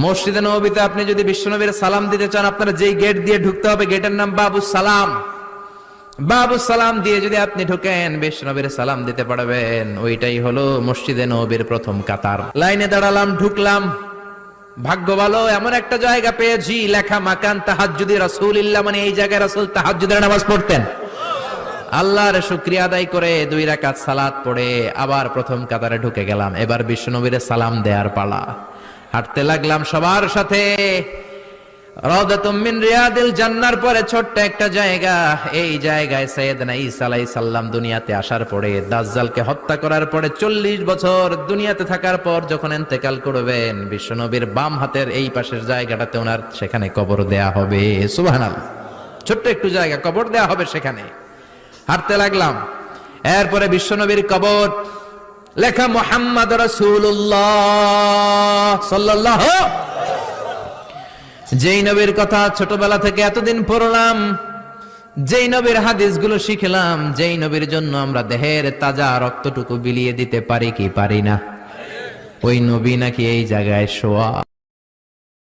মসজিদে নববীতে আপনি যদি বিশ্বনবীর সালাম দিতে চান, আপনারা যেই গেট দিয়ে ঢুকতে হবে, গেটের নাম বাবুস সালাম। বাবুস সালাম দিয়ে যদি আপনি ঢুকেন, বিশ্বনবীর সালাম দিতে পারবেন। ওইটাই হলো মসজিদে নববীর প্রথম কাতার। লাইনে দাঁড়ালাম, ঢুকলাম। ভাগ্য ভালো, এমন একটা জায়গা পেয়েছি লেখা মাকান তাহাজ্জুদি রাসূলিল্লাহ, মানে এই জায়গায় রাসূল তাহাজ্জুদের নামাজ পড়তেন। আল্লাহর শুকরিয়া আদায় করে 2 রাকাত সালাত পড়ে আবার প্রথম কাতারে ঢুকে গেলাম। এবার বিশ্বনবীর সালাম দেওয়ার পালা। হাঁটতে লাগলাম সবার সাথে। রাউদাতুম মিন রিয়াদিল জান্নার পরে ছোট্ট একটা জায়গা, এই জায়গায় সাইয়েদনা ঈসা আলাইহিস সালাম দুনিয়াতে আসার পরে, দাজ্জালকে হত্যা করার পরে 40 বছর দুনিয়াতে থাকার পর যখন ইন্তেকাল করবেন, বিশ্বনবীর বাম হাতের এই পাশের জায়গাটাতে ওনার সেখানে কবর দেয়া হবে। সুবহানাল্লাহ, ছোট্ট একটু জায়গা, কবর দেয়া হবে সেখানে। হাঁটতে লাগলাম, এরপরে বিশ্বনবীর কবর, লেখা মুহাম্মদ রাসূলুল্লাহ সাল্লাল্লাহু। যেই নবীর কথা ছোটবেলা থেকে এতদিন পড়লাম, যেই নবীর হাদিসগুলো শিখলাম, যেই নবীর জন্য আমরা দেহের তাজা রক্তটুকু বিলিয়ে দিতে পারি কি পারি না, ওই নবী নাকি এই জায়গায় শোয়া।